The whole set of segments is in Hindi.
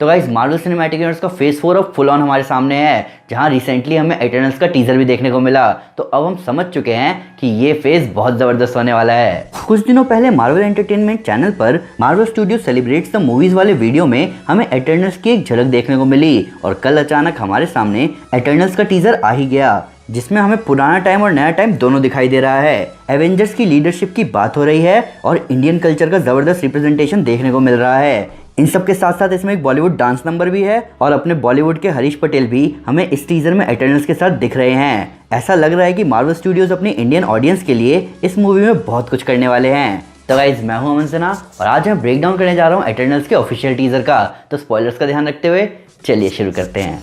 तो गाइस मार्वल सिनेमैटिक यूनिवर्स का फेज 4 अब फुल ऑन हमारे सामने है, जहां रिसेंटली हमें एटर्नल्स का टीजर भी देखने को मिला। तो अब हम समझ चुके हैं कि ये फेज बहुत जबरदस्त होने वाला है। कुछ दिनों पहले मार्वल एंटरटेनमेंट चैनल पर Marvel studio celebrates the movies वाले वीडियो में हमें एटर्नल्स की एक झलक देखने को मिली और कल अचानक हमारे सामने एटर्नल्स का टीजर आ ही गया, जिसमें हमें पुराना टाइम और नया टाइम दोनों दिखाई दे रहा है। एवेंजर्स की लीडरशिप की बात हो रही है और इंडियन कल्चर का जबरदस्त रिप्रेजेंटेशन देखने को मिल रहा है। इन सब के साथ साथ इसमें एक बॉलीवुड डांस नंबर भी है और अपने बॉलीवुड के हरीश पटेल भी हमें इस टीजर में एटर्नल्स के साथ दिख रहे हैं। ऐसा लग रहा है कि मार्वल स्टूडियोज अपनी इंडियन ऑडियंस के लिए इस मूवी में बहुत कुछ करने वाले हैं। तो गाइज मैं हूं अमन सिन्हा और आज मैं ब्रेक डाउन करने जा रहा हूं एटर्नल्स के ऑफिशियल टीजर का। तो स्पॉयलर्स का ध्यान रखते हुए चलिए शुरू करते हैं।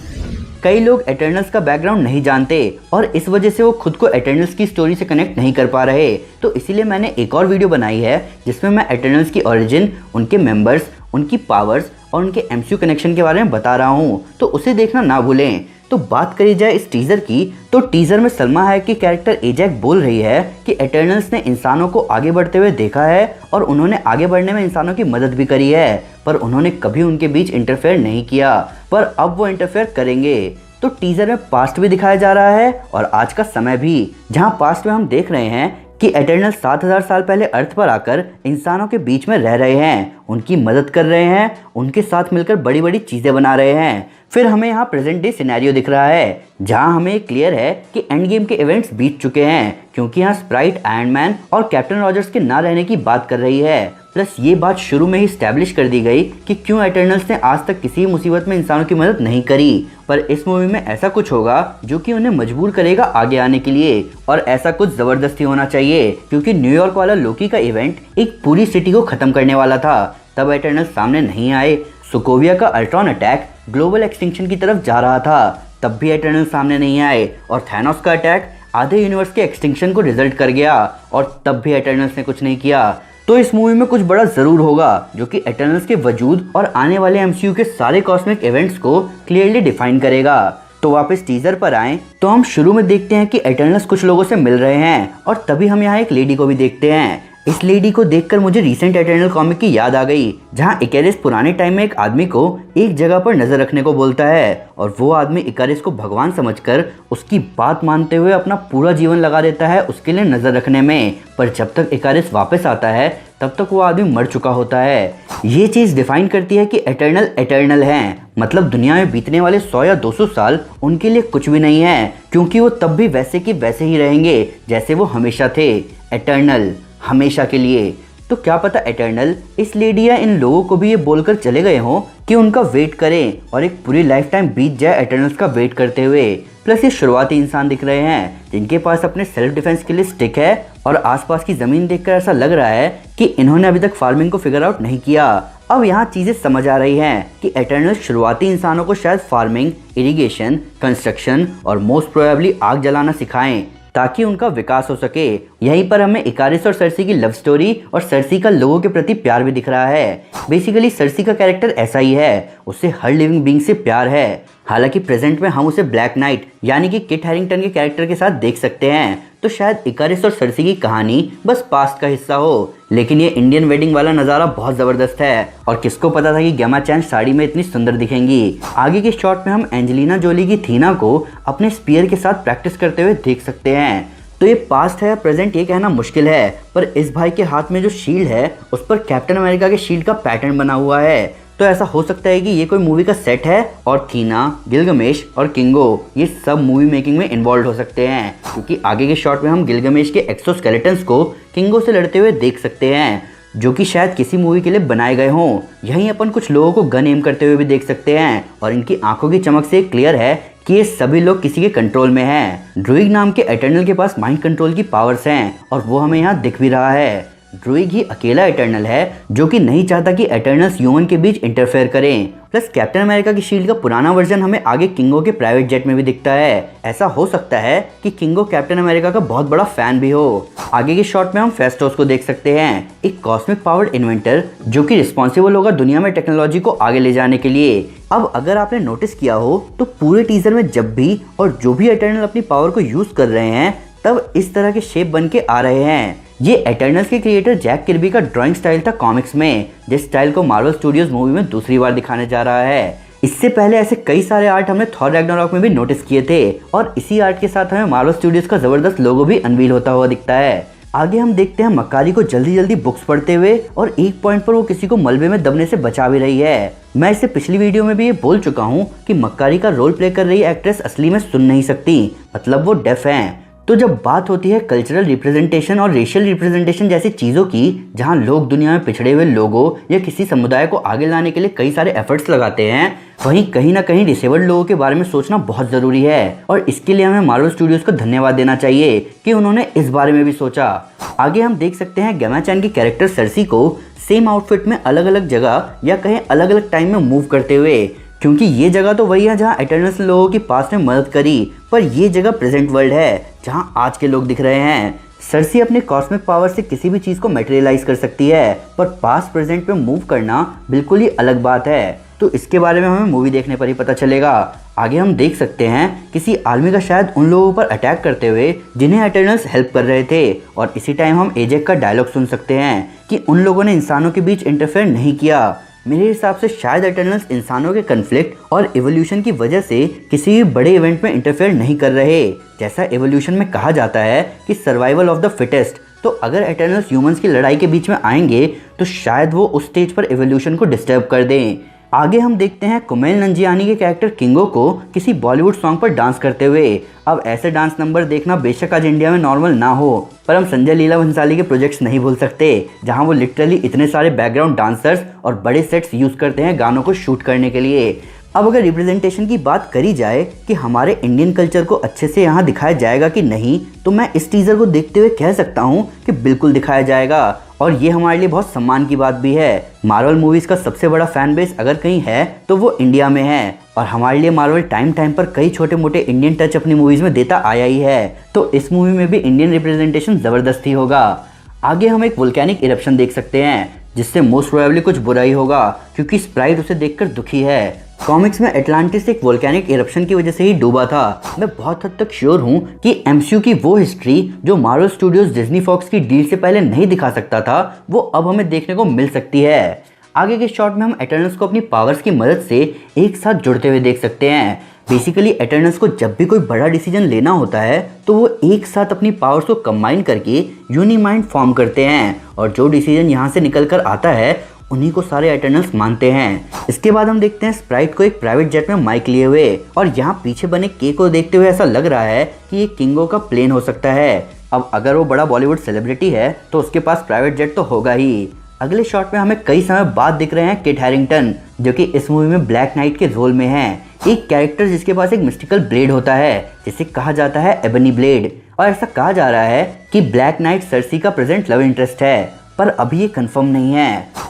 कई लोग एटर्नल्स का बैकग्राउंड नहीं जानते और इस वजह से वो खुद को एटर्नल्स की स्टोरी से कनेक्ट नहीं कर पा रहे। तो इसीलिए मैंने एक और वीडियो बनाई है जिसमें मैं एटर्नल्स की ओरिजिन, उनके मेंबर्स, उनकी पावर्स और उनके एमसीयू कनेक्शन के बारे में बता रहा हूँ, तो उसे देखना ना भूलें। तो बात करी जाए इस टीजर की, तो टीजर में सलमा हैक की कैरेक्टर एजैक बोल रही है कि एटर्नल्स ने इंसानों को आगे बढ़ते हुए देखा है और उन्होंने आगे बढ़ने में इंसानों की मदद भी करी है, पर उन्होंने कभी उनके बीच इंटरफेयर नहीं किया, पर अब वो इंटरफेयर करेंगे। तो टीजर में पास्ट भी दिखाया जा रहा है और आज का समय भी, जहां पास्ट में हम देख रहे हैं कि एटर्नल 7000 साल पहले अर्थ पर आकर इंसानों के बीच में रह रहे हैं, उनकी मदद कर रहे हैं, उनके साथ मिलकर बड़ी बड़ी चीज़ें बना रहे हैं। फिर हमें यहाँ प्रेजेंट डे सिनेरियो दिख रहा है जहाँ हमें क्लियर है कि एंड गेम के इवेंट्स बीत चुके हैं, क्योंकि यहाँ स्प्राइट, आयरन मैन और कैप्टन रॉजर्स के ना रहने की बात कर रही है। प्लस ये बात शुरू में ही स्टैब्लिश कर दी गई कि क्यों एटर्नल्स ने आज तक किसी मुसीबत में इंसानों की मदद नहीं करी, पर इस मूवी में ऐसा कुछ होगा जो कि उन्हें मजबूर करेगा आगे आने के लिए। और ऐसा कुछ जबरदस्ती होना चाहिए, क्योंकि न्यूयॉर्क वाला लोकी का इवेंट एक पूरी सिटी को खत्म करने वाला था, तब एटर्नल्स सामने नहीं आए। सोकोविया का अल्ट्रॉन अटैक ग्लोबल एक्सटिंक्शन की तरफ जा रहा था, तब भी एटर्नल्स सामने नहीं आए। और थैनोस का अटैक आधे यूनिवर्स के एक्सटिंक्शन को रिजल्ट कर गया और तब भी एटर्नल्स ने कुछ नहीं किया। तो इस मूवी में कुछ बड़ा जरूर होगा जो कि एटर्नल्स के वजूद और आने वाले एमसीयू के सारे कॉस्मिक इवेंट्स को क्लियरली डिफाइन करेगा। तो वापस टीजर पर आएं तो हम शुरू में देखते हैं कि एटर्नल्स कुछ लोगों से मिल रहे हैं और तभी हम यहाँ एक लेडी को भी देखते हैं। इस लेडी को देखकर मुझे रीसेंट एटर्नल कॉमिक की याद आ गई, जहाँ इकारिस पुराने टाइम में एक आदमी को एक जगह पर नजर रखने को बोलता है और वो आदमी इकारिस को भगवान समझकर उसकी बात मानते हुए अपना पूरा जीवन लगा देता है उसके लिए नजर रखने में। पर जब तक इकारिस वापस आता है तब तक वो आदमी मर चुका होता है। ये चीज डिफाइन करती है कि एटर्नल एटर्नल हैं, मतलब दुनिया में बीतने वाले 100 या 200 साल उनके लिए कुछ भी नहीं है, क्योंकि वो तब भी वैसे के वैसे ही रहेंगे जैसे वो हमेशा थे, एटर्नल, हमेशा के लिए। तो क्या पता एटर्नल इस लेडी या इन लोगों को भी ये बोलकर चले गए हों कि उनका वेट करें और एक पूरी लाइफ टाइम बीत जाए एटर्नल्स का वेट करते हुए। प्लस ये शुरुआती इंसान दिख रहे हैं जिनके पास अपने सेल्फ डिफेंस के लिए स्टिक है और आसपास की जमीन देखकर ऐसा लग रहा है कि इन्होंने अभी तक फार्मिंग को फिगर आउट नहीं किया। अब यहाँ चीजें समझ आ रही हैं कि एटर्नल्स शुरुआती इंसानों को शायद फार्मिंग, इरिगेशन, कंस्ट्रक्शन और मोस्ट प्रोबेबली आग जलाना सिखाएं ताकि उनका विकास हो सके। यहीं पर हमें इकारिस और सर्सी की लव स्टोरी और सर्सी का लोगों के प्रति प्यार भी दिख रहा है। बेसिकली सर्सी का कैरेक्टर ऐसा ही है, उससे हर लिविंग बीइंग से प्यार है। हालांकि प्रेजेंट में हम उसे ब्लैक नाइट यानी कि किट हैरिंगटन के कैरेक्टर के साथ देख सकते हैं, तो शायद इकारिस और सर्सी की कहानी बस पास्ट का हिस्सा हो। लेकिन ये इंडियन वेडिंग वाला नज़ारा बहुत ज़बरदस्त है और किसको पता था कि गेमा चैन साड़ी में इतनी सुंदर दिखेंगी। आगे के शॉट में हम एंजेलिना जोली की थीना को अपने स्पीयर के साथ प्रैक्टिस करते हुए देख सकते हैं। तो ये पास्ट है या प्रेजेंट ये कहना मुश्किल है, पर इस भाई के हाथ में जो शील्ड है उस पर कैप्टन अमेरिका के शील्ड का पैटर्न बना हुआ है। तो ऐसा हो सकता है कि ये कोई मूवी का सेट है और थीना, गिलगमेश और किंगो ये सब मूवी मेकिंग में इन्वॉल्व हो सकते हैं, क्योंकि आगे के शॉट में हम गिलगमेश के एक्सोस्केलेटन्स को किंगो से लड़ते हुए देख सकते हैं, जो कि शायद किसी मूवी के लिए बनाए गए हों। यहीं अपन कुछ लोगों को गन एम करते हुए भी देख सकते हैं और इनकी आंखों की चमक से क्लियर है कि ये सभी लोग किसी के कंट्रोल में हैं। ड्रूइग नाम के एटर्नल के पास माइंड कंट्रोल की पावर्स हैं और वो हमें यहाँ दिख भी रहा है। ड्रूइग ही अकेला एटर्नल है जो कि नहीं चाहता कि एटर्नल्स ह्यूमन के बीच इंटरफेयर करें। प्लस कैप्टन अमेरिका की शील्ड का पुराना वर्जन हमें आगे किंगो के प्राइवेट जेट में भी दिखता है। ऐसा हो सकता है कि किंगो कैप्टन अमेरिका का बहुत बड़ा फैन भी हो। आगे के शॉट में हम फेस्टोस को देख सकते हैं, एक कॉस्मिक पावर्ड इन्वेंटर जो कि रिस्पॉन्सिबल होगा दुनिया में टेक्नोलॉजी को आगे ले जाने के लिए। अब अगर आपने नोटिस किया हो तो पूरे टीजर में जब भी और जो भी एटर्नल अपनी पावर को यूज कर रहे हैं तब इस तरह के शेप बन के आ रहे हैं। ये एटर्नल्स के क्रिएटर जैक किर्बी का ड्राइंग स्टाइल था कॉमिक्स में, जिस स्टाइल को मार्वल स्टूडियोज मूवी में दूसरी बार दिखाने जा रहा है। इससे पहले ऐसे कई सारे आर्ट हमने थॉर रैग्नारॉक में भी नोटिस किए थे और इसी आर्ट के साथ हमें मार्वल स्टूडियोज का जबरदस्त लोगो भी अनवील होता हुआ दिखता है। आगे हम देखते हैं मक्कारी को जल्दी जल्दी बुक्स पढ़ते हुए और एक पॉइंट पर वो किसी को मलबे में दबने से बचा भी रही है। मैं इससे पिछली वीडियो में भी ये बोल चुका हूँ कि मक्कारी का रोल प्ले कर रही एक्ट्रेस असली में सुन नहीं सकती, मतलब वो डेफ हैं। तो जब बात होती है कल्चरल रिप्रेजेंटेशन और रेशियल रिप्रेजेंटेशन जैसी चीज़ों की, जहां लोग दुनिया में पिछड़े हुए लोगों या किसी समुदाय को आगे लाने के लिए कई सारे एफर्ट्स लगाते हैं, वहीं कहीं ना कहीं डिसेबल्ड लोगों के बारे में सोचना बहुत ज़रूरी है और इसके लिए हमें मार्वल स्टूडियोज़ को धन्यवाद देना चाहिए कि उन्होंने इस बारे में भी सोचा। आगे हम देख सकते हैं गैमा चैन की कैरेक्टर सर्सी को सेम आउटफिट में अलग अलग जगह या कहीं अलग अलग टाइम में मूव करते हुए, क्योंकि ये जगह तो वही है जहाँ एटर्नल्स लोगों की पास्ट में मदद करी, पर ये जगह प्रेजेंट वर्ल्ड है जहाँ आज के लोग दिख रहे हैं। सर्सी अपने कॉस्मिक पावर से किसी भी चीज़ को मटेरियलाइज कर सकती है, पर पास्ट प्रेजेंट में मूव करना बिल्कुल ही अलग बात है। तो इसके बारे में हमें मूवी देखने पर ही पता चलेगा। आगे हम देख सकते हैं किसी आर्मी का शायद उन लोगों पर अटैक करते हुए जिन्हें एटर्नल्स हेल्प कर रहे थे, और इसी टाइम हम एजेक का डायलॉग सुन सकते हैं कि उन लोगों ने इंसानों के बीच इंटरफेयर नहीं किया। मेरे हिसाब से शायद एटर्नल्स इंसानों के कन्फ्लिक्ट और एवोल्यूशन की वजह से किसी भी बड़े इवेंट में इंटरफेयर नहीं कर रहे। जैसा एवोल्यूशन में कहा जाता है कि सर्वाइवल ऑफ द फिटेस्ट, तो अगर एटर्नल्स ह्यूमंस की लड़ाई के बीच में आएंगे तो शायद वो उस स्टेज पर एवोल्यूशन को डिस्टर्ब कर दें। आगे हम देखते हैं कुमेल नंजियानी के कैरेक्टर किंगो को किसी बॉलीवुड सॉन्ग पर डांस करते हुए। अब ऐसे डांस नंबर देखना बेशक आज इंडिया में नॉर्मल ना हो, पर हम संजय लीला भंसाली के प्रोजेक्ट्स नहीं भूल सकते, जहां वो लिटरली इतने सारे बैकग्राउंड डांसर्स और बड़े सेट्स यूज करते हैं गानों को शूट करने के लिए। अब अगर रिप्रेजेंटेशन की बात करी जाए कि हमारे इंडियन कल्चर को अच्छे से यहाँ दिखाया जाएगा कि नहीं, तो मैं इस टीजर को देखते हुए कह सकता हूँ कि बिल्कुल दिखाया जाएगा, और ये हमारे लिए बहुत सम्मान की बात भी है। मार्वल मूवीज का सबसे बड़ा फैन बेस अगर कहीं है तो वो इंडिया में है, और हमारे लिए मार्वल टाइम टाइम पर कई छोटे मोटे इंडियन टच अपनी मूवीज में देता आया ही है, तो इस मूवी में भी इंडियन रिप्रेजेंटेशन जबरदस्त ही होगा। आगे हम एक वोल्केनिक इरप्शन देख सकते हैं जिससे मोस्ट प्रोबेबली कुछ बुरा ही होगा, क्योंकि स्प्राइट उसे देखकर दुखी है। कॉमिक्स में एटलांटिस एक वोल्केनिक इरप्शन की वजह से ही डूबा था। मैं बहुत हद तक श्योर हूँ कि एमसीयू की वो हिस्ट्री जो मार्वल स्टूडियोज डिज्नी फॉक्स की डील से पहले नहीं दिखा सकता था, वो अब हमें देखने को मिल सकती है। आगे के शॉट में हम एटर्नल्स को अपनी पावर्स की मदद से एक साथ जुड़ते हुए देख सकते हैं। बेसिकली एटर्नल्स को जब भी कोई बड़ा डिसीजन लेना होता है तो वो एक साथ अपनी पावर्स को कंबाइन करके यूनिमाइंड फॉर्म करते हैं, और जो डिसीजन यहाँ से निकल कर आता है उन्हीं को सारे एटर्नल्स मानते हैं। इसके बाद हम देखते हैं स्प्राइट को एक प्राइवेट जेट में माइक लिए हुए, और यहाँ पीछे बने केक को देखते हुए ऐसा लग रहा है कि ये किंगो का प्लेन हो सकता है। अब अगर वो बड़ा बॉलीवुड सेलिब्रिटी है तो उसके पास प्राइवेट जेट तो होगा ही। अगले शॉट में हमें कई समय बाद दिख रहे हैं किट हैरिंगटन, जो कि इस मूवी में ब्लैक नाइट के रोल में है, एक कैरेक्टर जिसके पास एक मिस्टिकल ब्लेड होता है जिसे कहा जाता है एबनी ब्लेड, और ऐसा कहा जा रहा है कि ब्लैक नाइट सर्सी का प्रेजेंट लव इंटरेस्ट है, पर अभी ये कंफर्म नहीं है।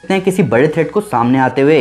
किसी बड़े थ्रेट को सामने आते हुए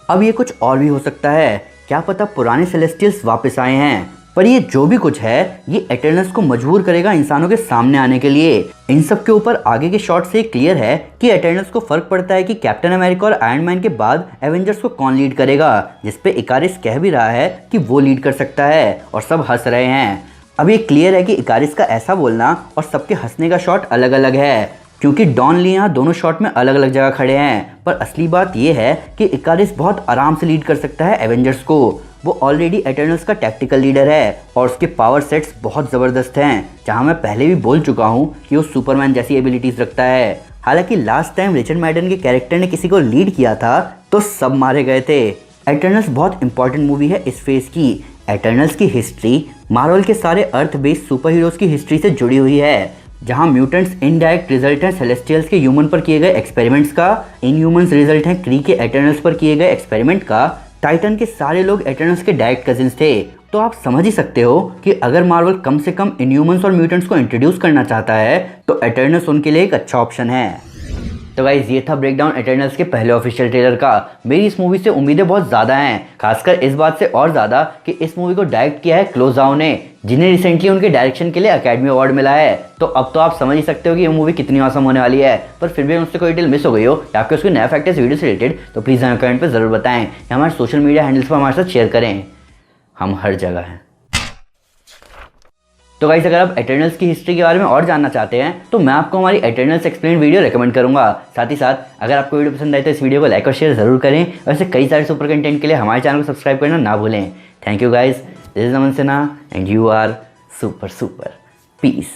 अब ये कुछ और भी हो सकता है, क्या पता पुराने सेलेस्टियल्स वापस आए हैं, पर ये जो भी कुछ है ये एटर्नल्स को मजबूर करेगा इंसानों के सामने आने के लिए। इन सब के ऊपर आगे के शॉट से क्लियर है कि एटर्नल्स को फर्क पड़ता है कि कैप्टन अमेरिका और आयरन मैन के बाद एवेंजर्स को कौन लीड करेगा, जिसपे इकारिस कह भी रहा है कि वो लीड कर सकता है, और सब हंस रहे हैं। अब ये क्लियर है कि इकारिस का ऐसा बोलना और सबके हंसने का शॉट अलग अलग है, क्योंकि डॉन ली यहाँ दोनों शॉट में अलग अलग जगह खड़े हैं, पर असली बात यह है कि इकारिस बहुत आराम से लीड कर सकता है एवेंजर्स को। वो ऑलरेडी एटर्नल्स का टैक्टिकल लीडर है और उसके पावर सेट्स बहुत ज़बरदस्त हैं, जहाँ मैं पहले भी बोल चुका हूँ कि वो सुपरमैन जैसी एबिलिटीज़ रखता है। हालांकि लास्ट टाइम रिचर्ड मैडन के कैरेक्टर ने किसी को लीड किया था तो सब मारे गए थे। एटर्नल्स बहुत इंपॉर्टेंट मूवी है इस फेज की। एटर्नल्स की हिस्ट्री मार्वल के सारे अर्थ बेस्ड सुपर हीरोज़ की हिस्ट्री से जुड़ी हुई है, जहां म्यूटेंट्स इनडायरेक्ट रिजल्ट हैं सेलेस्टियल्स के ह्यूमन पर किए गए एक्सपेरिमेंट्स का, इनह्यूमंस रिजल्ट हैं क्री के एटर्नल्स पर किए गए एक्सपेरिमेंट का, टाइटन के सारे लोग एटर्नल्स के डायरेक्ट कजिन्स थे। तो आप समझ ही सकते हो कि अगर मार्वल कम से कम इनह्यूमंस और म्यूटेंट्स को इंट्रोड्यूस करना चाहता है तो एटर्नल्स उनके लिए एक अच्छा ऑप्शन है। तो गाइज ये था ब्रेकडाउन एटर्नल्स के पहले ऑफिशियल ट्रेलर का। मेरी इस मूवी से उम्मीदें बहुत ज़्यादा हैं, खासकर इस बात से और ज़्यादा कि इस मूवी को डायरेक्ट किया है क्लो ज़ाओ ने, जिन्हें रिसेंटली उनके डायरेक्शन के लिए अकेडमी अवार्ड मिला है। तो अब तो आप समझ ही सकते हो कि ये मूवी कितनी औसम होने वाली है। पर फिर भी उससे कोई डिटेल मिस हो गई हो या फिर उसके नया फैक्ट इस वीडियो से रिलेटेड तो प्लीज़ हमें कमेंट पर ज़रूर बताएं या हमारे सोशल मीडिया हैंडल्स पर हमारे साथ शेयर करें। हम हर जगह हैं। तो गाइस अगर आप एटर्नल्स की हिस्ट्री के बारे में और जानना चाहते हैं तो मैं आपको हमारी एटर्नल्स एक्सप्लेन वीडियो रेकमेंड करूंगा। साथ ही साथ अगर आपको वीडियो पसंद आए तो इस वीडियो को लाइक और शेयर जरूर करें। वैसे कई सारे सुपर कंटेंट के लिए हमारे चैनल को सब्सक्राइब करना ना भूलें। Thank you guys, this is Aman Sinha and you are super super. Piece.